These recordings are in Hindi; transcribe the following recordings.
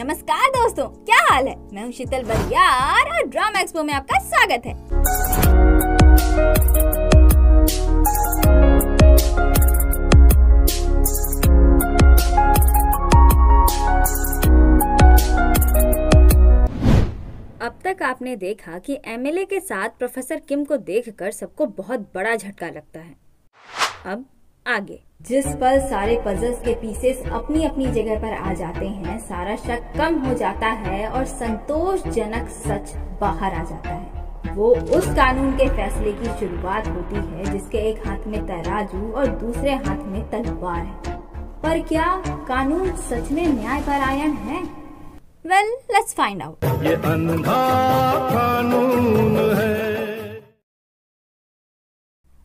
नमस्कार दोस्तों, क्या हाल है। मैं हूँ शीतल बरियार और ड्रामा एक्सपो में आपका स्वागत है। अब तक आपने देखा कि एमएलए के साथ प्रोफेसर किम को देखकर सबको बहुत बड़ा झटका लगता है। अब आगे जिस पल सारे पजल्स के पीसेस अपनी अपनी जगह पर आ जाते हैं, सारा शक कम हो जाता है और संतोषजनक सच बाहर आ जाता है। वो उस कानून के फैसले की शुरुआत होती है जिसके एक हाथ में तराजू और दूसरे हाथ में तलवार है। पर क्या कानून सच में न्यायपरायण है? Well, let's find out. ये अंधा कानून है।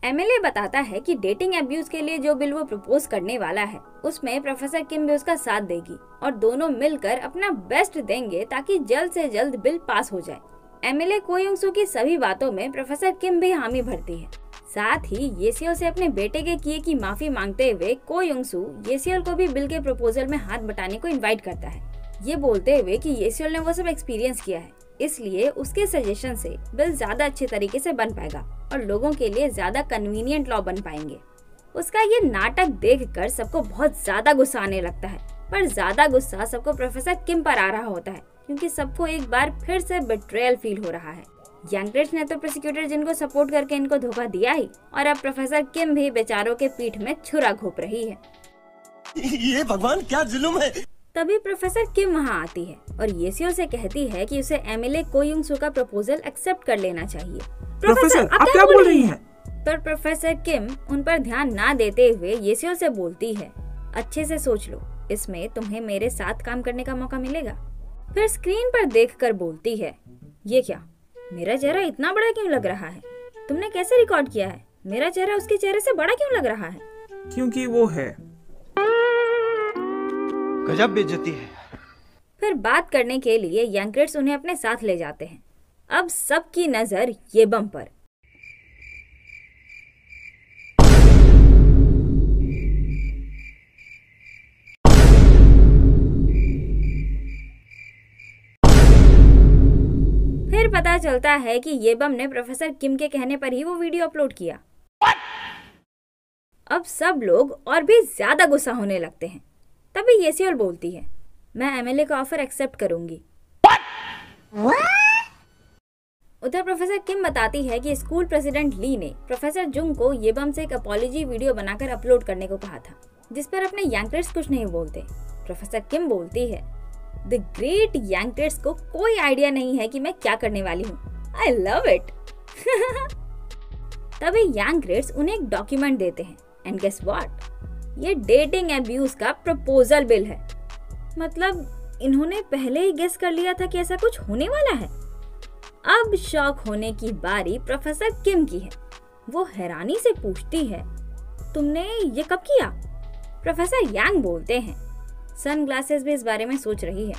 एमएलए बताता है कि डेटिंग अब्यूज के लिए जो बिल वो प्रपोज करने वाला है उसमें प्रोफेसर किम भी उसका साथ देगी और दोनों मिलकर अपना बेस्ट देंगे ताकि जल्द से जल्द बिल पास हो जाए। एमएलए को युंग-सू की सभी बातों में प्रोफेसर किम भी हामी भरती है। साथ ही येसियोल से अपने बेटे के किए की माफी मांगते हुए को युंग-सू येसियोल को भी बिल के प्रपोजल में हाथ बटाने को इन्वाइट करता है, ये बोलते हुए कि येसियोल ने वो सब एक्सपीरियंस किया है, इसलिए उसके सजेशन से बिल ज्यादा अच्छे तरीके से बन पाएगा और लोगों के लिए ज्यादा कन्वीनियंट लॉ बन पाएंगे। उसका ये नाटक देखकर सबको बहुत ज्यादा गुस्सा आने लगता है, पर ज्यादा गुस्सा सबको प्रोफेसर किम पर आ रहा होता है क्योंकि सबको एक बार फिर से बिट्रेयल फील हो रहा है। यांगरेज ने तो प्रोसिक्यूटर जिनको सपोर्ट करके इनको धोखा दिया ही, और अब प्रोफेसर किम भी बेचारों के पीठ में छुरा घोंप रही है। ये भगवान क्या जुल्म है। तभी प्रोफेसर किम वहाँ आती है और येसियोल से कहती है कि उसे एमएलए को युंग-सू का प्रपोजल एक्सेप्ट कर लेना चाहिए। प्रोफेसर आप क्या बोल रही हैं? पर प्रोफेसर किम उन पर ध्यान ना देते हुए येसियोल से बोलती है, अच्छे से सोच लो, इसमें तुम्हें मेरे साथ काम करने का मौका मिलेगा। फिर स्क्रीन पर देखकर बोलती है, ये क्या, मेरा चेहरा इतना बड़ा क्यों लग रहा है? तुमने कैसे रिकॉर्ड किया है? मेरा चेहरा उसके चेहरे से बड़ा क्यों लग रहा है? क्योंकि वो है। गजब बेइज्जती है। फिर बात करने के लिए यांगरेज उन्हें अपने साथ ले जाते हैं। अब सबकी नजर येबम पर। फिर पता चलता है कि येबम ने प्रोफेसर किम के कहने पर ही वो वीडियो अपलोड किया। अब सब लोग और भी ज्यादा गुस्सा होने लगते हैं। तभी येसियोल बोलती है, मैं एमएलए का ऑफर एक्सेप्ट करूंगी। उधर प्रोफेसर किम बताती है कि स्कूल प्रेसिडेंट ली ने प्रोफेसर जुंग को येबम से एक अपॉलॉजी वीडियो बनाकर अपलोड करने को कहा था, जिस पर अपने यांगरेज कुछ नहीं बोलते। प्रोफेसर किम बोलती है, द ग्रेट यांगरेज को कोई आइडिया नहीं है कि मैं क्या करने वाली हूँ। I love it. तभी यांगरेज उन्हें एक डॉक्यूमेंट देते हैं एंड गेस व्हाट, ये डेटिंग अब्यूज का प्रपोजल बिल है। मतलब इन्होंने पहले ही गेस कर लिया था कि ऐसा कुछ होने वाला है। अब शॉक होने की बारी प्रोफेसर किम की है। वो हैरानी से पूछती है, तुमने ये कब किया? प्रोफेसर यांग बोलते हैं, सनग्लासेस भी इस बारे में सोच रही है।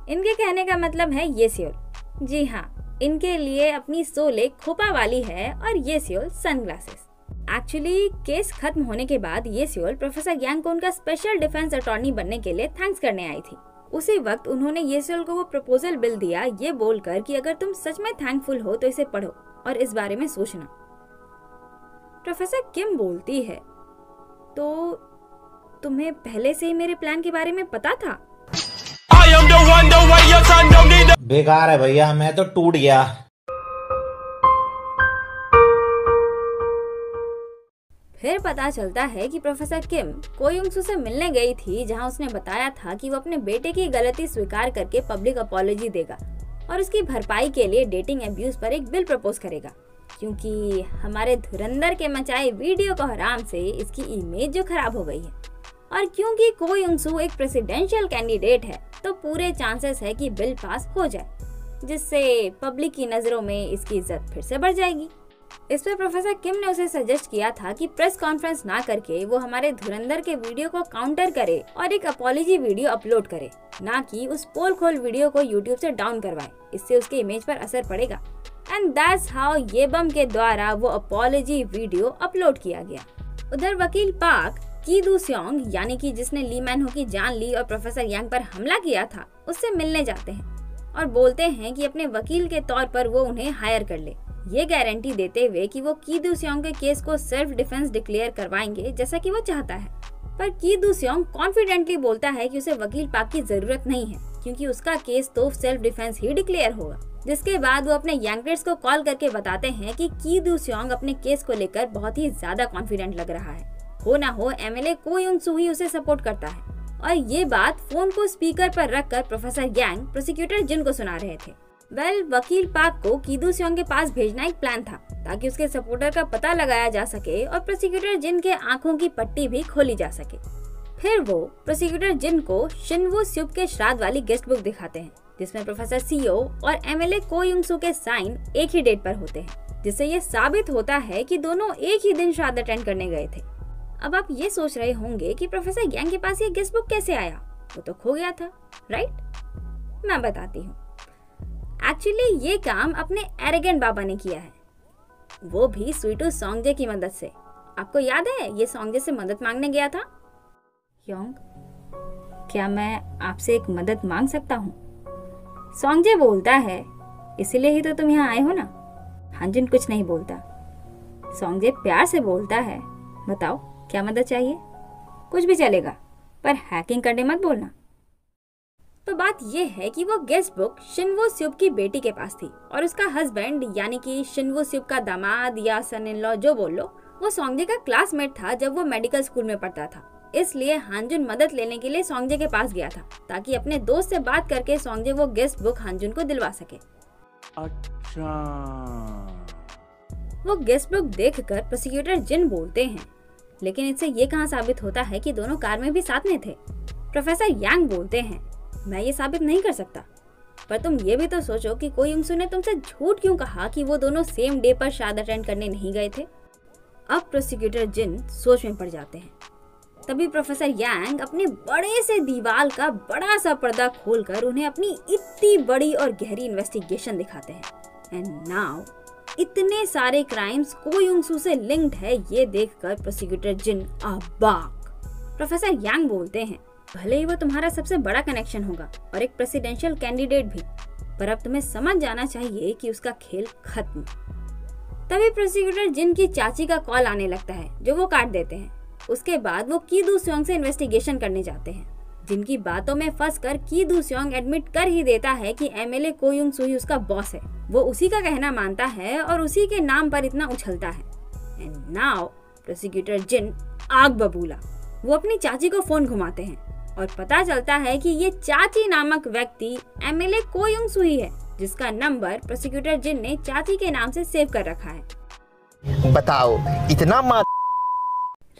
इनके कहने का मतलब है येसियोल। जी हाँ, इनके लिए अपनी सोले खोपा वाली है और येसियोल सनग्लासेस। एक्चुअली केस खत्म होने के बाद येसियोल प्रोफेसर यांग को उनका स्पेशल डिफेंस अटॉर्नी बनने के लिए थैंक्स करने आई थी। उसी वक्त उन्होंने येसियोल को वो प्रपोजल बिल दिया, ये बोलकर कि अगर तुम सच में थैंकफुल हो तो इसे पढ़ो और इस बारे में सोचना। प्रोफेसर किम बोलती है, तो तुम्हें पहले से ही मेरे प्लान के बारे में पता था? बेकार है भैया, मैं तो टूट गया। फिर पता चलता है कि प्रोफेसर किम को युंग-सू से मिलने गई थी, जहां उसने बताया था कि वो अपने बेटे की गलती स्वीकार करके पब्लिक अपॉलॉजी देगा और उसकी भरपाई के लिए डेटिंग अब्यूज पर एक बिल प्रपोज करेगा, क्योंकि हमारे धुरंधर के मचाए वीडियो को हराम से इसकी इमेज जो खराब हो गई है, और क्योंकि को युंग-सू एक प्रेसिडेंशियल कैंडिडेट है तो पूरे चांसेस है कि बिल पास हो जाए, जिससे पब्लिक की नजरों में इसकी इज्जत फिर से बढ़ जाएगी। इस पर प्रोफेसर किम ने उसे सजेस्ट किया था कि प्रेस कॉन्फ्रेंस ना करके वो हमारे धुरंधर के वीडियो को काउंटर करे और एक अपॉलॉजी वीडियो अपलोड करे, ना कि उस पोल खोल वीडियो को यूट्यूब से डाउन करवाए। इससे उसके इमेज पर असर पड़ेगा। एंड दैट्स हाउ येबम के द्वारा वो अपॉलॉजी वीडियो अपलोड किया गया। उधर वकील पाक की दू स्योंग यानी कि जिसने ली मैन हो की जान ली और प्रोफेसर यांग पर हमला किया था, उससे मिलने जाते हैं और बोलते हैं कि अपने वकील के तौर पर वो उन्हें हायर कर ले, ये गारंटी देते हुए कि वो की दू स्योंग के केस को सेल्फ डिफेंस डिक्लेयर करवाएंगे जैसा कि वो चाहता है। पर की दू स्योंग कॉन्फिडेंटली बोलता है कि उसे वकील पाक की जरूरत नहीं है क्योंकि उसका केस तो सेल्फ डिफेंस ही डिक्लेयर होगा। जिसके बाद वो अपने यांगरेट्स को कॉल करके बताते हैं कि की दू स्योंग अपने केस को लेकर बहुत ही ज्यादा कॉन्फिडेंट लग रहा है, हो ना हो एमएलए को युंग सू ही उसे सपोर्ट करता है। और ये बात फोन को स्पीकर पर रखकर प्रोफेसर यांग प्रोसिक्यूटर जिन को सुना रहे थे। वकील पाक को की दू स्योंग के पास भेजना एक प्लान था ताकि उसके सपोर्टर का पता लगाया जा सके और प्रोसिक्यूटर जिन के आंखों की पट्टी भी खोली जा सके। फिर वो प्रोसिक्यूटर जिन को शिनवू स्यूप के श्राद्ध वाली गेस्ट बुक दिखाते हैं जिसमें प्रोफेसर सीओ और एमएलए को युंग सू के साइन एक ही डेट पर होते हैं, जिससे ये साबित होता है कि दोनों एक ही दिन श्राद्ध अटेंड करने गए थे। अब आप ये सोच रहे होंगे कि प्रोफेसर यांग के पास ये गेस्ट बुक कैसे आया, वो तो खो गया था, राइट? मैं बताती हूँ। एक्चुअली ये काम अपने एरोगेंट बाबा ने किया है, वो भी स्वीटू सोंगजे की मदद से। आपको याद है ये सोंगजे से मदद मांगने गया था। योंग, क्या मैं आपसे एक मदद मांग सकता हूँ? सोंगजे बोलता है, इसीलिए ही तो तुम यहाँ आए हो ना। हांजुन कुछ नहीं बोलता। सोंगजे प्यार से बोलता है, बताओ क्या मदद चाहिए? कुछ भी चलेगा, पर हैकिंग करने मत बोलना। तो बात ये है कि वो गेस्ट बुक शिनवू स्यूप की बेटी के पास थी और उसका हस्बैंड यानी कि शिनवू स्यूप का दामाद या सन इन लॉ जो बोल लो, वो सोंगजे का क्लासमेट था जब वो मेडिकल स्कूल में पढ़ता था। इसलिए हांजुन मदद लेने के लिए सोंगजे के पास गया था ताकि अपने दोस्त से बात करके सोंगजे वो गेस्ट बुक हांजुन को दिलवा सके। अच्छा। वो गेस्ट बुक देखकर प्रोसिक्यूटर जिन बोलते हैं, लेकिन इससे ये कहाँ साबित होता है कि दोनों कार में भी साथ में थे। प्रोफेसर यांग बोलते हैं, मैं ये साबित नहीं कर सकता, पर तुम ये भी तो सोचो कि को युंग सू ने तुमसे झूठ क्यों कहा कि वो दोनों सेम डे पर श्राद्ध अटेंड करने नहीं गए थे। अब प्रोसिक्यूटर जिन सोच में पड़ जाते हैं। तभी प्रोफेसर यांग अपने बड़े से दीवार का बड़ा सा पर्दा खोलकर उन्हें अपनी इतनी बड़ी और गहरी इन्वेस्टिगेशन दिखाते हैं। एंड नाउ इतने सारे क्राइम्स को युंग सू से लिंक्ड है, ये देखकर प्रोसिक्यूटर जिन अबाक। प्रोफेसर यांग बोलते हैं, भले ही वो तुम्हारा सबसे बड़ा कनेक्शन होगा और एक प्रेसिडेंशियल कैंडिडेट भी, पर अब तुम्हें समझ जाना चाहिए कि उसका खेल खत्म। तभी प्रोसिक्यूटर जिन की चाची का कॉल आने लगता है जो वो काट देते हैं। उसके बाद वो की दू स्योंग से इन्वेस्टिगेशन करने जाते हैं, जिनकी बातों में फंसकर की दू स्योंग एडमिट कर ही देता है कि एमएलए को युंग सू ही उसका बॉस है। वो उसी का कहना मानता है और उसी के नाम पर इतना उछलता है। एंड नाउ प्रोसिक्यूटर जिन आग बबूला। वो अपनी चाची को फोन घुमाते हैं और पता चलता है कि ये चाची नामक व्यक्ति एमएलए को युंग सू ही है, जिसका नंबर प्रोसिक्यूटर जिन ने चाची के नाम से सेव कर रखा है। बताओ इतना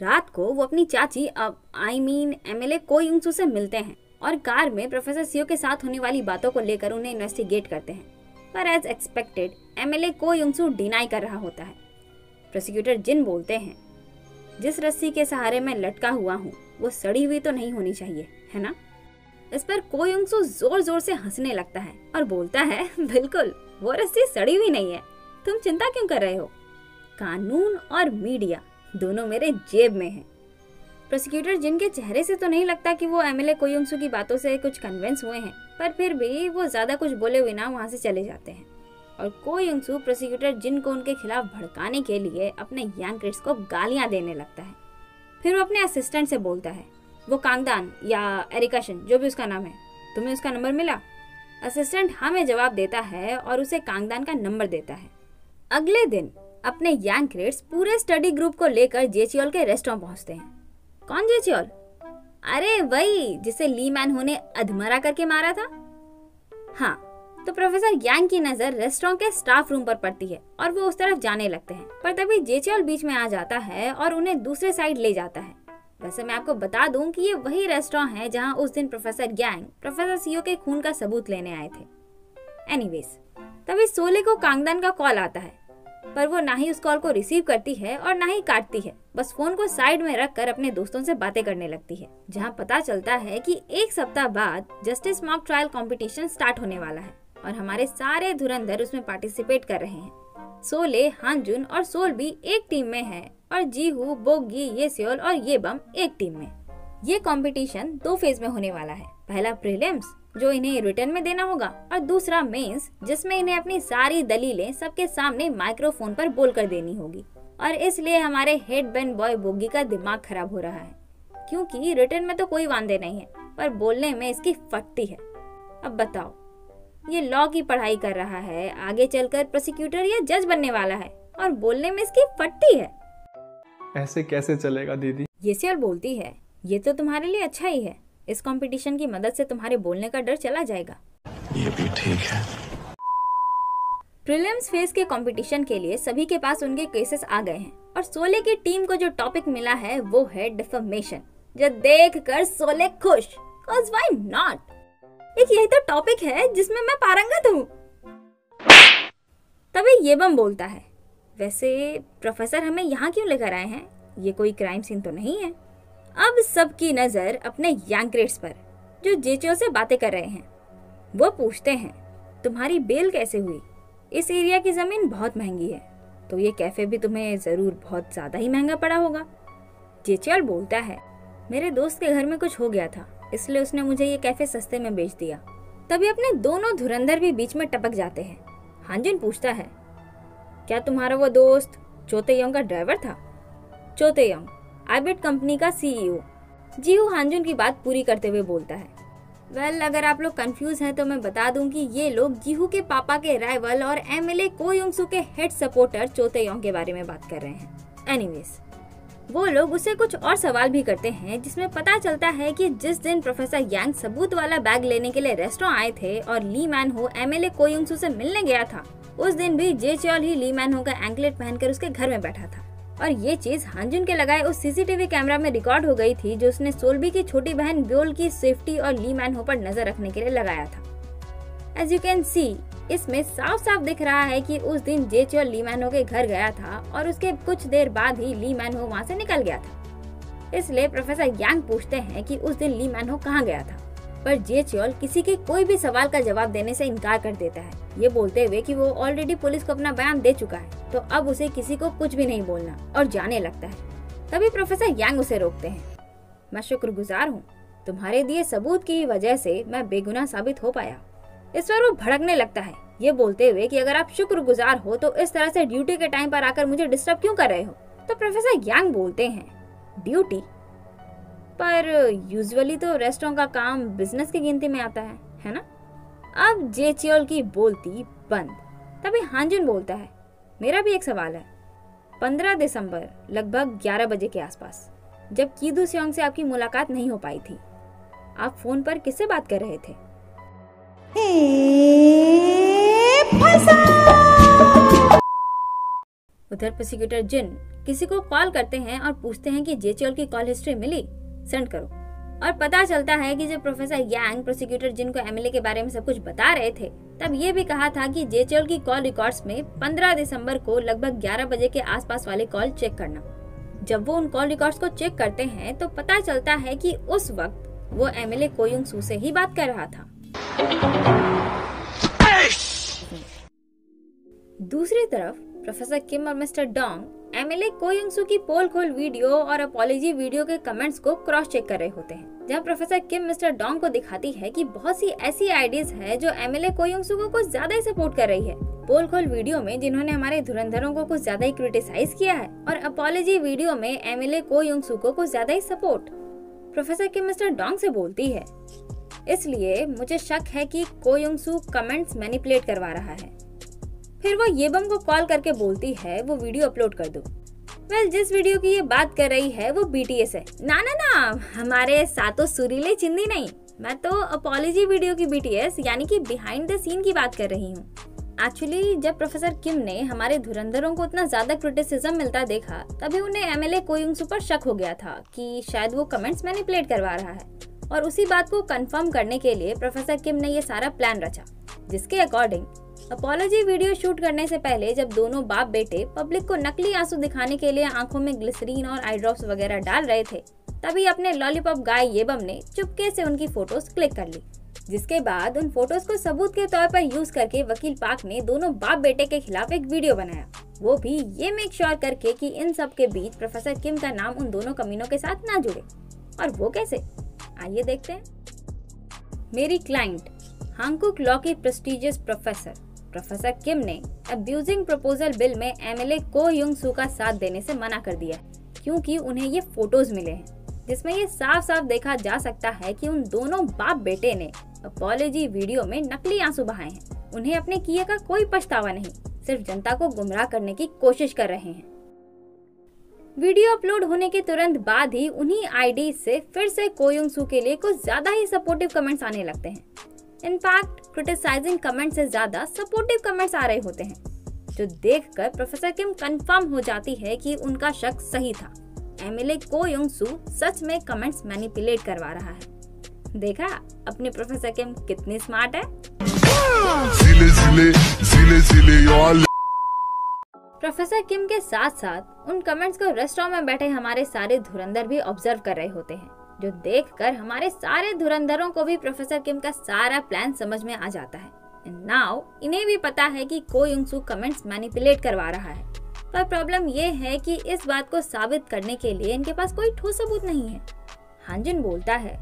रात को वो अपनी चाची एमएलए को युंग सू से मिलते हैं और कार में प्रोफेसर सीओ के साथ होने वाली बातों को लेकर उन्हें इन्वेस्टिगेट करते हैं। पर एज एक्सपेक्टेड एमएलए को युंग सू डिनाई कर रहा होता है। प्रोसिक्यूटर जिन बोलते हैं, जिस रस्सी के सहारे मैं लटका हुआ हूँ वो सड़ी हुई तो नहीं होनी चाहिए, है ना? इस पर को युंग सू जोर जोर से हंसने लगता है और बोलता है, बिल्कुल वो रस्सी सड़ी हुई नहीं है, तुम चिंता क्यों कर रहे हो? कानून और मीडिया दोनों मेरे जेब में है। प्रोसिक्यूटर जिन के चेहरे से तो नहीं लगता कि वो एमएलए को युंग सू की बातों से कुछ कन्विंस हुए हैं, पर फिर भी वो ज्यादा कुछ बोले बिना वहाँ से चले जाते हैं और को युंग सू प्रोसिक्यूटर जिन को उनके खिलाफ भड़काने के लिए अपने यांगरेट्स को गालियां देने लगता है। फिर वो अपने असिस्टेंट से बोलता है, वो कांगदान या एरिकाशन जो भी उसका नाम है, तुम्हें उसका नंबर मिला? असिस्टेंट हमें जवाब देता है और उसे कांगदान का नंबर देता है। अगले दिन अपने यांगरेट्स पूरे स्टडी ग्रुप को लेकर जेचियोल के रेस्टोरेंट पहुंचते हैं। कौन जेचियोल? अरे वही जिसे ली मैन हो ने अधमरा करके मारा था। हाँ, तो प्रोफेसर यांग की नजर रेस्टोरेंट के स्टाफ रूम पर पड़ती है और वो उस तरफ जाने लगते हैं, पर तभी जेचियोल बीच में आ जाता है और उन्हें दूसरे साइड ले जाता है। वैसे मैं आपको बता दूं कि ये वही रेस्टोरेंट है जहां उस दिन प्रोफेसर यांग प्रोफेसर सीओ के खून का सबूत लेने आए थे। एनीवेज, तभी सोले को कांगदान का कॉल आता है, पर वो ना ही उस कॉल को रिसीव करती है और ना ही काटती है, बस फोन को साइड में रखकर अपने दोस्तों से बातें करने लगती है। जहां पता चलता है कि एक सप्ताह बाद justice mock trial competition start होने वाला है और हमारे सारे धुरंधर उसमें पार्टिसिपेट कर रहे हैं। सोले, हांजुन और सोल भी एक टीम में है और जीहू, बोगी, येसेओल और येबम एक टीम में। ये कंपटीशन 2 फेज में होने वाला है। पहला प्रीलिम्स जो इन्हें रिटर्न में देना होगा और दूसरा मेंस जिसमें इन्हें अपनी सारी दलीलें सबके सामने माइक्रोफोन पर बोलकर देनी होगी। और इसलिए हमारे हेड बैंड बॉय बोगी का दिमाग खराब हो रहा है, क्योंकि रिटर्न में तो कोई वांदे नहीं है पर बोलने में इसकी फटती है। अब बताओ, ये लॉ की पढ़ाई कर रहा है, आगे चलकर प्रोसिक्यूटर या जज बनने वाला है और बोलने में इसकी फटती है। ऐसे कैसे चलेगा दीदी? येसेओल बोलती है, ये तो तुम्हारे लिए अच्छा ही है, इस कंपटीशन की मदद से तुम्हारे बोलने का डर चला जाएगा। ये भी ठीक है। प्रीलिम्स फेज के कंपटीशन के लिए सभी के पास उनके केसेस आ गए हैं और सोले की टीम को जो टॉपिक मिला है वो है डिफेमेशन, जो देखकर सोले खुश, cause why not? एक यही तो टॉपिक है जिसमें मैं पारंगत हूँ। तभी येबम बोलता है, वैसे प्रोफेसर हमें यहाँ क्यों लेकर आए हैं? ये कोई क्राइम सीन तो नहीं है। अब सबकी नजर अपने यांग्रेट्स पर जो जेचो से बातें कर रहे हैं। वो पूछते हैं, तुम्हारी बेल कैसे हुई? इस एरिया की जमीन बहुत महंगी है, तो ये कैफे भी तुम्हें जरूर बहुत ज्यादा ही महंगा पड़ा होगा। जेचोल बोलता है, मेरे दोस्त के घर में कुछ हो गया था, इसलिए उसने मुझे ये कैफे सस्ते में बेच दिया। तभी अपने दोनों धुरंधर भी बीच में टपक जाते हैं। हांजुन पूछता है, क्या तुम्हारा वो दोस्त चोतेयोंग का ड्राइवर था? चोतेयोंग आईबेट कंपनी का सीईओ। जीहू हांजुन की बात पूरी करते हुए बोलता है, वेल, अगर आप लोग कंफ्यूज हैं तो मैं बता दूं कि ये लोग जीहू के पापा के राइवल और एमएलए को युंगसू के हेड सपोर्टर चोतेयोंग के बारे में बात कर रहे हैं। एनीवेज, वो लोग उससे कुछ और सवाल भी करते हैं जिसमें पता चलता है कि जिस दिन प्रोफेसर यांग सबूत वाला बैग लेने के लिए रेस्टोरेंट आए थे और ली मैन हो एमएलए को युंगसू से मिलने गया था, उस दिन भी जेचोल ही ली मैन हो का एंकलेट पहनकर उसके घर में बैठा था। और ये चीज हांजुन के लगाए उस सीसीटीवी कैमरा में रिकॉर्ड हो गई थी जो उसने सोल्बी की छोटी बहन ब्योल की सेफ्टी और ली मैन हो पर नजर रखने के लिए लगाया था। एज यू कैन सी, इसमें साफ साफ दिख रहा है कि उस दिन जेचोल ली मैन हो के घर गया था और उसके कुछ देर बाद ही ली मैन हो वहाँ से निकल गया था। इसलिए प्रोफेसर यांग पूछते हैं कि उस दिन ली मैन हो कहाँ गया था, पर जेचोल किसी के कोई भी सवाल का जवाब देने से इनकार कर देता है, ये बोलते हुए कि वो ऑलरेडी पुलिस को अपना बयान दे चुका है, तो अब उसे किसी को कुछ भी नहीं बोलना, और जाने लगता है। तभी प्रोफेसर यांग उसे रोकते हैं, मैं शुक्रगुजार हूँ, तुम्हारे दिए सबूत की वजह से मैं बेगुनाह साबित हो पाया। इस पर वो भड़कने लगता है, ये बोलते हुए कि अगर आप शुक्रगुजार हो तो इस तरह से ड्यूटी के टाइम पर आकर मुझे डिस्टर्ब क्यों कर रहे हो? तो प्रोफेसर यांग बोलते हैं, ड्यूटी? पर यूजुअली तो रेस्टोरेंट का काम बिजनेस की गिनती में आता है ना? अब जेचोल की बोलती बंद। तभी हांजुन बोलता है, मेरा भी एक सवाल है। 15 दिसंबर लगभग 11 बजे के आसपास, जब कीदू सेओंग से आपकी मुलाकात नहीं हो पाई थी, आप फोन पर किससे बात कर रहे थे? उधर प्रोसिक्यूटर जिन किसी को कॉल करते हैं और पूछते हैं कि जेचोल की कॉल हिस्ट्री मिली, सेंड करो। और पता चलता है कि जब प्रोफेसर यांग प्रोसिक्यूटर जिन को एमएलए के बारे में सब कुछ बता रहे थे, तब ये भी कहा था कि जेचोल की कॉल रिकॉर्ड्स में 15 दिसंबर को लगभग 11 बजे के आसपास वाले कॉल चेक करना। जब वो उन कॉल रिकॉर्ड्स को चेक करते हैं तो पता चलता है कि उस वक्त वो एमएलए को युंगसू से ही बात कर रहा था। दूसरी तरफ प्रोफेसर किम और मिस्टर डोंग एमएलए को युंगसू की पोल खोल वीडियो और अपॉलॉजी वीडियो के कमेंट्स को क्रॉस चेक कर रहे होते हैं, जहां प्रोफेसर किम मिस्टर डोंग को दिखाती है कि बहुत सी ऐसी आइडियाज है जो एमएलए को युंगसू को कुछ ज्यादा ही सपोर्ट कर रही है। पोल खोल वीडियो में जिन्होंने हमारे धुरंधरों को कुछ ज्यादा ही क्रिटिसाइज किया है और अपॉलॉजी वीडियो में एमएलए को युंगसू को कुछ ज्यादा ही सपोर्ट। प्रोफेसर किम मिस्टर डोंग से बोलती है, इसलिए मुझे शक है कि को युंगसू कमेंट्स मैनिपुलेट करवा रहा है। फिर वो येबम को कॉल करके बोलती है वो वीडियो अपलोड कर दो। वेल, जिस वीडियो की ये बात कर रही है वो बीटीएस है। ना, हमारे सातों सुरीले चिंदी नहीं, मैं तो अपॉलॉजी वीडियो की बीटीएस यानी कि बिहाइंड द सीन की बात कर रही हूँ। एक्चुअली जब प्रोफेसर किम ने हमारे धुरंधरों को इतना ज्यादा क्रिटिसिज्म मिलता देखा, तभी उन्हें एमएलए को युंगसू पर शक हो गया था कि शायद वो कमेंट्स मैनिपुलेट करवा रहा है, और उसी बात को कंफर्म करने के लिए प्रोफेसर किम ने ये सारा प्लान रचा, जिसके अकॉर्डिंग अपॉलॉजी वीडियो शूट करने से पहले जब दोनों बाप बेटे पब्लिक को नकली आंसू दिखाने के लिए आंखों में ग्लिसरीन और आई ड्रॉप्स वगैरह डाल रहे थे, तभी अपने लॉलीपॉप गाय येबम ने चुपके से उनकी फोटोज क्लिक कर ली। जिसके बाद उन फोटोज को सबूत के तौर पर यूज करके वकील पार्क ने दोनों बाप बेटे के खिलाफ एक वीडियो बनाया, वो भी ये मेक श्योर करके कि इन सब के बीच प्रोफेसर किम का नाम उन दोनों कमीनों के साथ ना जुड़े। और वो कैसे, आइए देखते हैं। मेरी क्लाइंट हांगकुक लॉ की प्रेस्टिजियस प्रोफेसर किम ने अब्यूजिंग प्रपोजल बिल में एमएलए को युंग सू का साथ देने से मना कर दिया क्योंकि उन्हें ये फोटोज मिले हैं जिसमें ये साफ साफ देखा जा सकता है कि उन दोनों बाप बेटे ने अपॉलॉजी वीडियो में नकली आंसू बहाए हैं। उन्हें अपने किए का कोई पछतावा नहीं, सिर्फ जनता को गुमराह करने की कोशिश कर रहे हैं। वीडियो अपलोड होने के तुरंत बाद ही उन्हीं आईडी से फिर से को युंग सू के लिए कुछ ज्यादा ही सपोर्टिव कमेंट्स आने लगते हैं। इनफैक्ट क्रिटिसाइजिंग कमेंट से ज्यादा सपोर्टिव कमेंट्स आ रहे होते हैं, जो देखकर प्रोफेसर किम कंफर्म हो जाती है कि उनका शक सही था। एमएलए को युंग सू सच में कमेंट्स मैनिपुलेट करवा रहा है। देखा अपनी प्रोफेसर किम कितनी स्मार्ट है। प्रोफेसर किम के साथ साथ उन कमेंट्स को रेस्टोरेंट में बैठे हमारे सारे धुरंधर भी ऑब्जर्व कर रहे होते हैं, जो देखकर हमारे सारे धुरंधरों को भी प्रोफेसर किम का सारा प्लान समझ में आ जाता है। नाउ इन्हें भी पता है कि को युंग सू कमेंट्स मैनिपुलेट करवा रहा है, पर प्रॉब्लम ये है कि इस बात को साबित करने के लिए इनके पास कोई ठोस सबूत नहीं है। हांजुन बोलता है,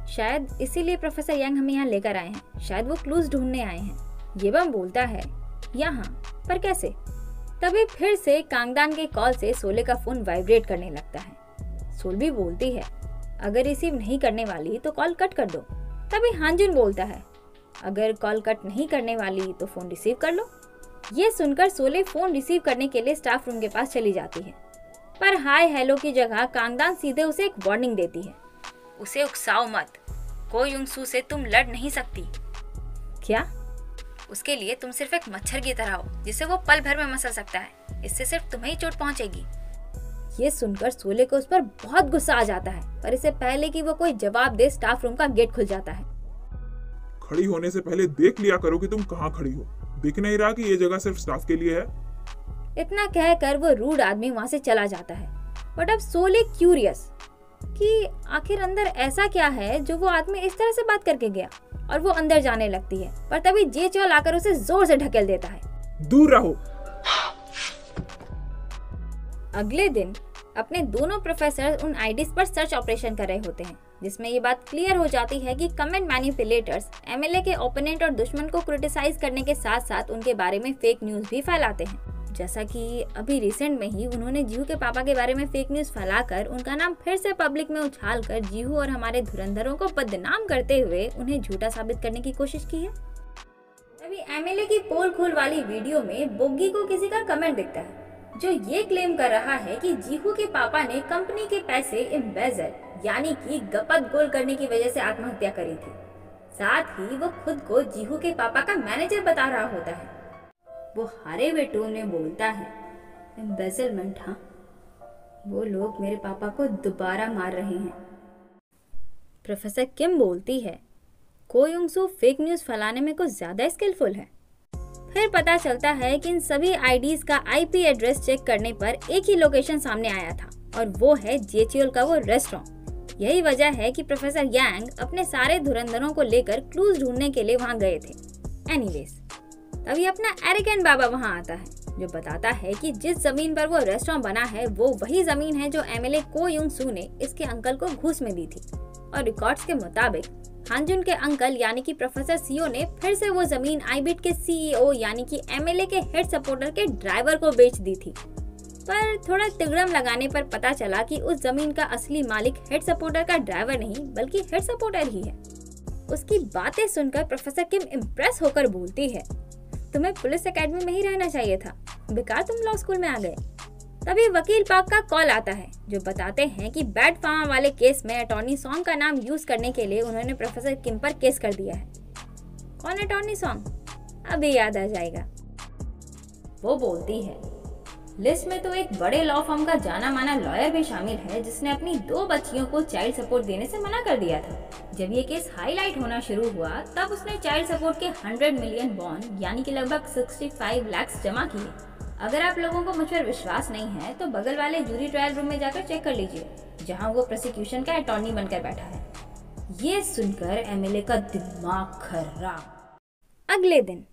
शायद इसीलिए प्रोफेसर यांग हमें यहाँ लेकर आए हैं, शायद वो क्लूज ढूंढने आए हैं। येबम बोलता है, यहाँ पर कैसे? तभी फिर से कांगदान के कॉल से सोले का फोन वाइब्रेट करने लगता है। सोलबी बोलती है, अगर रिसीव नहीं करने वाली तो कॉल कट कर दो। तभी हांजुन बोलता है, अगर कॉल कट नहीं करने वाली तो फोन रिसीव कर लो। ये सुनकर सोले फोन रिसीव करने के लिए स्टाफ रूम के पास चली जाती है, पर हाय हेलो की जगह कांगदान सीधे उसे एक वार्निंग देती है, उसे उकसाओ मत, को युंग सू से तुम लड़ नहीं सकती। क्या? उसके लिए तुम सिर्फ एक मच्छर की तरह हो जिसे वो पल भर में मसल सकता है, इससे सिर्फ तुम्हें ही चोट पहुंचेगी। ये सुनकर सोले को उस पर बहुत गुस्सा आ जाता है, पर इससे पहले कि वो कोई जवाब दे स्टाफ रूम का गेट खुल जाता है। खड़ी होने से पहले देख लिया करो कि तुम कहाँ खड़ी हो, दिख नहीं रहा कि ये जगह सिर्फ स्टाफ के लिए है? इतना कहकर वो रूड आदमी वहाँ से चला जाता है। बट अब सोले क्यूरियस कि आखिर अंदर ऐसा क्या है जो वो आदमी इस तरह से बात करके गया, और वो अंदर जाने लगती है, पर तभी जे चोल आकर उसे जोर से ढकेल देता है, दूर रहो। अगले दिन अपने दोनों प्रोफेसर उन आईडीज पर सर्च ऑपरेशन कर रहे होते हैं, जिसमें ये बात क्लियर हो जाती है कि कमेंट मैनिपुलेटर्स एमएलए के ओपोनेंट और दुश्मन को क्रिटिसाइज करने के साथ साथ उनके बारे में फेक न्यूज भी फैलाते हैं। जैसा कि अभी रिसेंट में ही उन्होंने जीहू के पापा के बारे में फेक न्यूज फैलाकर उनका नाम फिर से पब्लिक में उछालकर जीहू और हमारे धुरंधरों को बदनाम करते हुए उन्हें झूठा साबित करने की कोशिश की है। अभी एमएलए की पोल खोल वाली वीडियो में बोगी को किसी का कमेंट दिखता है, जो ये क्लेम कर रहा है कि जीहू के पापा ने कंपनी के पैसे एम्बेजल यानी कि गपत गोल करने की वजह से आत्महत्या करी थी। साथ ही वो खुद को जीहू के पापा का मैनेजर बता रहा होता है। वो हारे हुए टोन में बोलता है, एम्बेजलमेंट? हाँ, वो लोग मेरे पापा को दोबारा मार रहे हैं। प्रोफेसर किम बोलती है, को युंग सू फेक न्यूज फैलाने में कुछ ज्यादा स्किलफुल है। फिर पता चलता है कि इन सभी आईडीज का आईपी एड्रेस चेक करने पर एक ही लोकेशन सामने आया था, और वो है जेचीओल का वो रेस्टोरेंट। यही वजह है कि प्रोफेसर यांग अपने सारे धुरंधरों को लेकर क्लूज ढूंढने के लिए वहां गए थे। एनीवेज, तभी अपना एरिगेंट बाबा वहां आता है, जो बताता है कि जिस जमीन पर वो रेस्टोरेंट बना है वो वही जमीन है जो एमएलए को युंग सू ने इसके अंकल को घूस में दी थी, और रिकॉर्ड्स के मुताबिक हांजुन के अंकल यानी कि प्रोफेसर सीओ ने फिर से वो जमीन आईबिट के सीईओ यानी कि एमएलए के हेड सपोर्टर के ड्राइवर को बेच दी थी। पर थोड़ा तिगड़म लगाने पर पता चला कि उस जमीन का असली मालिक हेड सपोर्टर का ड्राइवर नहीं बल्कि हेड सपोर्टर ही है। उसकी बातें सुनकर प्रोफेसर किम इम्प्रेस होकर बोलती है, तुम्हें पुलिस एकेडमी में ही रहना चाहिए था, बेकार तुम लॉ स्कूल में आ गए। तभी वकील पार्क का कॉल आता है, जो बताते हैं कि बैट फार्मा वाले केस में अटॉर्नी सॉन्ग का नाम यूज करने के लिए उन्होंने प्रोफेसर किम पर केस कर दिया है। कौन अटॉर्नी सॉन्ग? अभी याद आ जाएगा। वो बोलती है, लिस्ट में तो एक बड़े लॉ फर्म का जाना माना लॉयर भी शामिल है, जिसने अपनी 2 बच्चियों को चाइल्ड सपोर्ट देने से मना कर दिया था। जब ये केस हाईलाइट होना शुरू हुआ तब उसने चाइल्ड सपोर्ट के 100 मिलियन बॉन्ड यानी कि लगभग 65 लाख जमा किए। अगर आप लोगों को मुझ पर विश्वास नहीं है तो बगल वाले जूरी ट्रायल रूम में जाकर चेक कर लीजिए, जहां वो प्रोसिक्यूशन का अटॉर्नी बनकर बैठा है। ये सुनकर एमएलए का दिमाग खराब। अगले दिन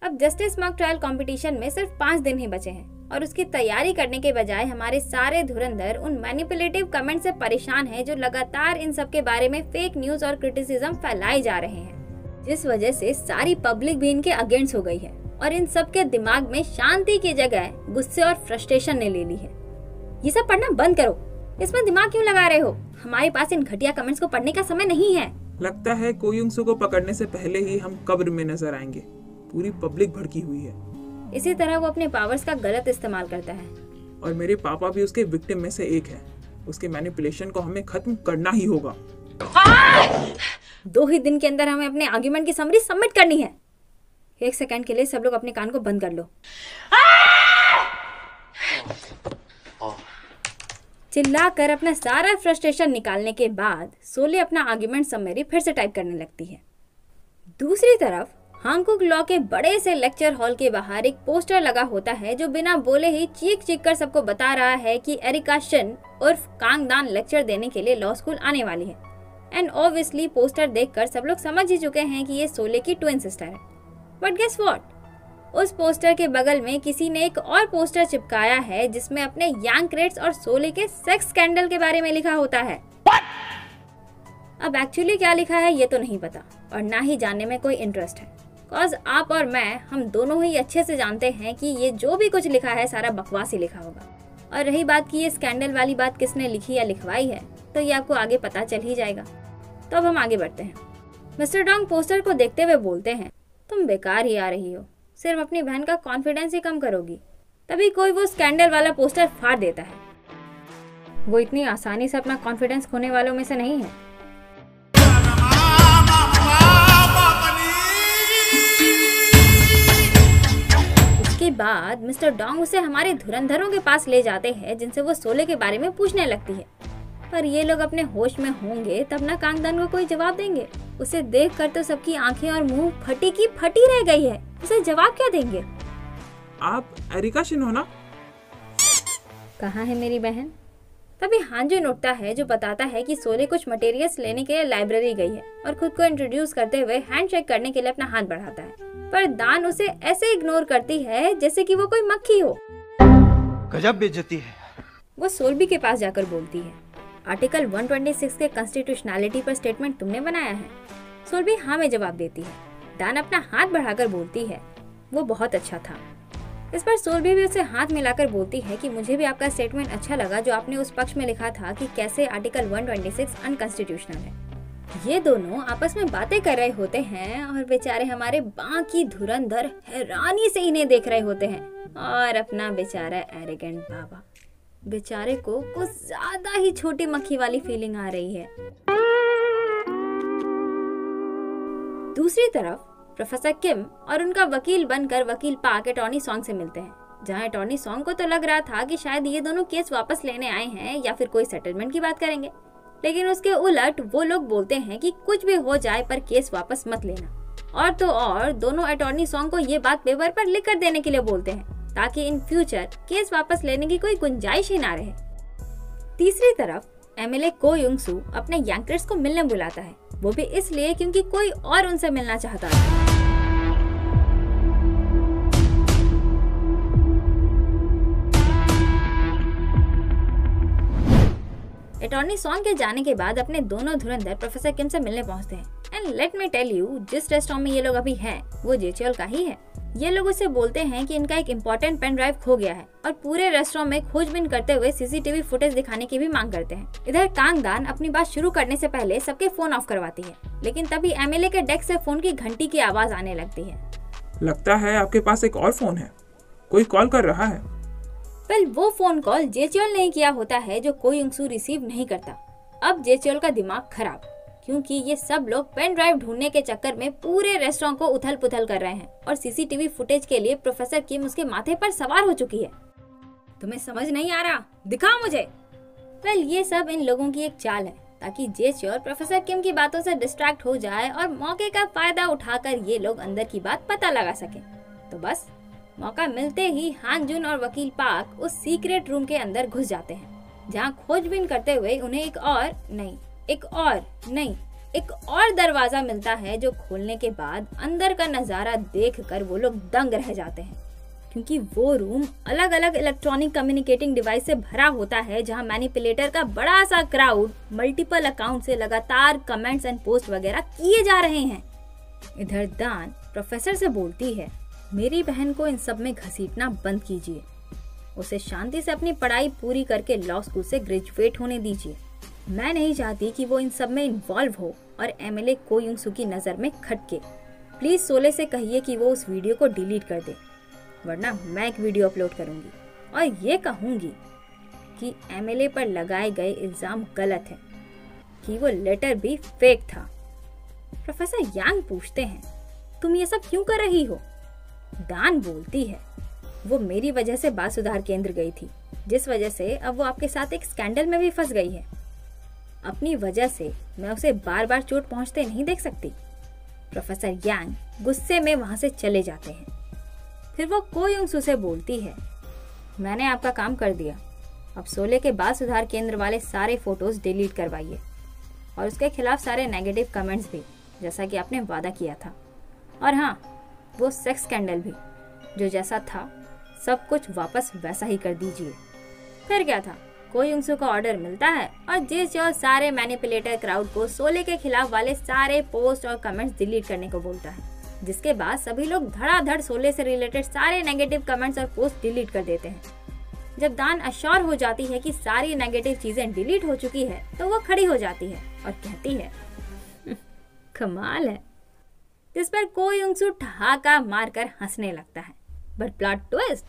अब जस्टिस मॉक ट्रायल कंपटीशन में सिर्फ 5 दिन ही बचे हैं और उसकी तैयारी करने के बजाय हमारे सारे धुरंधर उन मैनिपुलेटिव कमेंट से परेशान हैं जो लगातार इन सब के बारे में फेक न्यूज और क्रिटिसिज्म फैलाए जा रहे हैं, जिस वजह से सारी पब्लिक भी इनके अगेंस्ट हो गई है और इन सब के दिमाग में शांति की जगह गुस्से और फ्रस्ट्रेशन ने ले ली है। ये सब पढ़ना बंद करो, इसमें दिमाग क्यों लगा रहे हो? हमारे पास इन घटिया कमेंट्स को पढ़ने का समय नहीं है। लगता है को युंग सू को पकड़ने से पहले ही हम कब्र में नजर आएंगे। पूरी पब्लिक भड़की हुई है। इसी तरह वो अपने पावर्स का गलत इस्तेमाल करता है और मेरे पापा भी उसके विक्टिम में से एक है। उसके मैनिपुलेशन को हमें खत्म करना ही होगा। 2 ही दिन के अंदर हमें अपने आर्ग्यूमेंट की समरी सबमिट करनी है। 1 सेकंड के लिए सब लोग अपने कान को बंद कर लो। चिल्लाकर अपना सारा फ्रस्ट्रेशन निकालने के बाद सोले अपना आर्ग्यूमेंट समरी फिर से टाइप करने लगती है। दूसरी तरफ हांगकुक लॉ के बड़े से लेक्चर हॉल के बाहर एक पोस्टर लगा होता है जो बिना बोले ही चीख चीख कर सबको बता रहा है कि एरिका शिन उर्फ कांगदान लेक्चर देने के लिए लॉ स्कूल आने वाली है। एंड ऑब्वियसली पोस्टर देखकर सब लोग समझ ही चुके हैं कि ये सोले की ट्विन सिस्टर है। बट गेस व्हाट, उस पोस्टर के बगल में किसी ने एक और पोस्टर चिपकाया है जिसमें अपने यांग क्रेट्स और सोले के सेक्स स्कैंडल के बारे में लिखा होता है। अब एक्चुअली क्या लिखा है ये तो नहीं पता और ना ही जानने में कोई इंटरेस्ट है, कॉज आप और मैं हम दोनों ही अच्छे से जानते हैं कि ये जो भी कुछ लिखा है सारा बकवास ही लिखा होगा। और रही बात कि ये स्कैंडल वाली बात किसने लिखी या लिखवाई है तो ये आपको आगे पता चल ही जाएगा। तो अब हम आगे बढ़ते हैं। मिस्टर डोंग पोस्टर को देखते हुए बोलते हैं, तुम बेकार ही आ रही हो, सिर्फ अपनी बहन का कॉन्फिडेंस ही कम करोगी। तभी कोई वो स्कैंडल वाला पोस्टर फाड़ देता है। वो इतनी आसानी से अपना कॉन्फिडेंस खोने वालों में से नहीं है। इसके बाद मिस्टर डोंग उसे हमारे धुरंधरों के पास ले जाते हैं जिनसे वो सोले के बारे में पूछने लगती है। पर ये लोग अपने होश में होंगे तब ना कांगदान को कोई जवाब देंगे। उसे देखकर तो सबकी आंखें और मुंह फटी की फटी रह गई है। उसे जवाब क्या देंगे? आप एरिका शिन हो ना? कहाँ है मेरी बहन? तभी हांजुन उठता है जो बताता है कि सोले कुछ मटेरियल्स लेने के लिए लाइब्रेरी गई है और खुद को इंट्रोड्यूस करते हुए हैंडशेक करने के लिए अपना हाथ बढ़ाता है। पर दान उसे ऐसे इग्नोर करती है जैसे कि वो कोई मक्खी हो। गजब बेइज्जती है। वो सोल्बी के पास जाकर बोलती है, आर्टिकल 126 के कॉन्स्टिट्यूशनैलिटी पर स्टेटमेंट तुमने बनाया है? सोल्बी हाँ में जवाब देती है। दान अपना हाथ बढ़ाकर बोलती है, वो बहुत अच्छा था। इस पर सोल्बी भी उसे हाथ मिलाकर बोलती है कि मुझे भी आपका स्टेटमेंट अच्छा लगा जो आपने उस पक्ष में लिखा था कि कैसे आर्टिकल 126 अनकॉन्स्टिट्यूशनल है। ये दोनों आपस में बातें कर रहे होते हैं और बेचारे हमारे बाकी धुरंधर हैरानी से इन्हें देख रहे होते हैं और अपना बेचारा एरोगेंट बाबा बेचारे को कुछ ज्यादा ही छोटी मक्खी वाली फीलिंग आ रही है। दूसरी तरफ प्रोफेसर किम और उनका वकील बनकर वकील पाक अटॉर्नी सॉन्ग से मिलते हैं, जहां अटॉर्नी सॉन्ग को तो लग रहा था कि शायद ये दोनों केस वापस लेने आए हैं या फिर कोई सेटलमेंट की बात करेंगे, लेकिन उसके उलट वो लोग बोलते हैं कि कुछ भी हो जाए पर केस वापस मत लेना। और तो और दोनों अटॉर्नी सॉन्ग को ये बात पेपर पर लिख कर देने के लिए बोलते हैं ताकि इन फ्यूचर केस वापस लेने की कोई गुंजाइश ही ना रहे। तीसरी तरफ एमएलए को युंग सू अपने यांगक्रेट्स को मिलने बुलाता है, वो भी इसलिए क्योंकि कोई और उनसे मिलना चाहता था। अटॉर्नी सॉन्ग के जाने के बाद अपने दोनों धुरंधर प्रोफेसर किम से मिलने पहुंचते हैं। And let me tell you, जिस रेस्टोरेंट में ये लोग अभी हैं वो जेचेओल का ही है। ये लोग उससे बोलते हैं कि इनका एक इम्पोर्टेंट पेन ड्राइव खो गया है और पूरे रेस्टोरेंट में खोजबीन करते हुए सीसीटीवी फुटेज दिखाने की भी मांग करते हैं। इधर कांगदान अपनी बात शुरू करने से पहले सबके फोन ऑफ करवाती है, लेकिन तभी एमएलए के डेस्क से फोन की घंटी की आवाज आने लगती है। लगता है आपके पास एक और फोन है, कोई कॉल कर रहा है। वेल वो फोन कॉल जेचेओल नहीं किया होता है जो को युंग सू रिसीव नहीं करता। अब जेचेओल का दिमाग खराब, क्योंकि ये सब लोग पेन ड्राइव ढूंढने के चक्कर में पूरे रेस्टोरेंट को उथल पुथल कर रहे हैं और सीसीटीवी फुटेज के लिए प्रोफेसर किम उसके माथे पर सवार हो चुकी है। तुम्हें समझ नहीं आ रहा? दिखाओ मुझे। वेल ये सब इन लोगों की एक चाल है ताकि जेचेओल प्रोफेसर किम की बातों से डिस्ट्रैक्ट हो जाए और मौके का फायदा उठाकर ये लोग अंदर की बात पता लगा सके। तो बस मौका मिलते ही हांजुन और वकील पाक उस सीक्रेट रूम के अंदर घुस जाते हैं, जहां खोजबीन करते हुए उन्हें एक एक और दरवाजा मिलता है जो खोलने के बाद अंदर का नजारा देखकर वो लोग दंग रह जाते हैं, क्योंकि वो रूम अलग अलग इलेक्ट्रॉनिक कम्युनिकेटिंग डिवाइस से भरा होता है, जहां मैनिपुलेटर का बड़ा सा क्राउड मल्टीपल अकाउंट से लगातार कमेंट्स एंड पोस्ट वगैरह किए जा रहे हैं। इधर दान प्रोफेसर से बोलती है, मेरी बहन को इन सब में घसीटना बंद कीजिए, उसे शांति से अपनी पढ़ाई पूरी करके लॉ स्कूल से ग्रेजुएट होने दीजिए। मैं नहीं चाहती कि वो इन सब में इन्वॉल्व हो और एमएलए को युंग सू की नजर में खटके। प्लीज सोले से कहिए कि वो उस वीडियो को डिलीट कर दे, वरना मैं एक वीडियो अपलोड करूंगी और ये कहूंगी कि एमएलए पर लगाए गए इल्जाम गलत है, कि वो लेटर भी फेक था। प्रोफेसर यांग पूछते हैं, तुम ये सब क्यों कर रही हो? दान बोलती है, वो मेरी वजह से बाल सुधार केंद्र गई थी, जिस वजह से अब वो आपके साथ एक स्कैंडल में भी फंस गई है। अपनी वजह से मैं उसे बार बार चोट पहुंचते नहीं देख सकती। प्रोफेसर यांग गुस्से में वहां से चले जाते हैं। फिर वो को युंग सू से बोलती है, मैंने आपका काम कर दिया, अब सोले के बाल सुधार केंद्र वाले सारे फोटोज डिलीट करवाइए और उसके खिलाफ सारे नेगेटिव कमेंट्स भी, जैसा कि आपने वादा किया था। और हाँ, वो सेक्स स्कैंडल भी, जो जैसा था सब कुछ वापस वैसा ही कर दीजिए। फिर क्या था, को युंग सू का ऑर्डर मिलता है और जो सारे मैनिपुलेटर क्राउड को सोले के खिलाफ वाले सारे पोस्ट और कमेंट्स डिलीट करने को बोलता है, जिसके बाद सभी लोग धड़ाधड़ सोले से रिलेटेड सारे नेगेटिव कमेंट्स और पोस्ट डिलीट कर देते हैं। जब दान अश्योर हो जाती है कि सारी नेगेटिव चीजें डिलीट हो चुकी है, तो वो खड़ी हो जाती है और कहती है, कमाल है। जिस पर को युंग सू ठहाका मारकर हंसने लगता है। बट प्लॉट ट्विस्ट,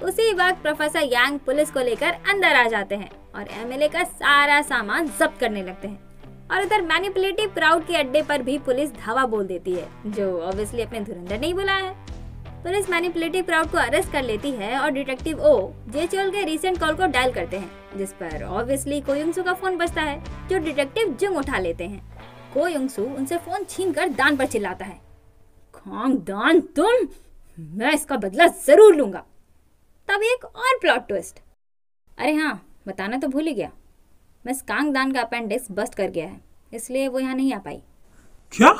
उसी वक्त प्रोफेसर यांग पुलिस को लेकर अंदर आ जाते हैं और एमएलए का सारा सामान जब्त करने लगते हैं। और उधर मैनिपुलेटिव क्राउड के अड्डे पर भी पुलिस धावा बोल देती है, जो ऑब्वियसली अपने धुरंधर नहीं बुलाया है। पुलिस मैनिपुलेटिव क्राउड को अरेस्ट कर लेती है और डिटेक्टिव ओ जेचोल के रीसेंट कॉल को डायल करते हैं, जिस पर ऑब्वियसली को युंग सू का फोन बजता है, जो डिटेक्टिव जुंग उठा लेते हैं। को युंग सू उनसे फोन छीनकर दान पर चिल्लाता है, खांग दान तुम, मैं इसका बदला जरूर लूंगा। तब एक और प्लॉट ट्विस्ट, अरे हाँ, बताना तो भूल ही गया, मिस कांग दान का अपेंडिक्स बस्ट कर गया है, इसलिए वो यहाँ नहीं आ पाई। क्या?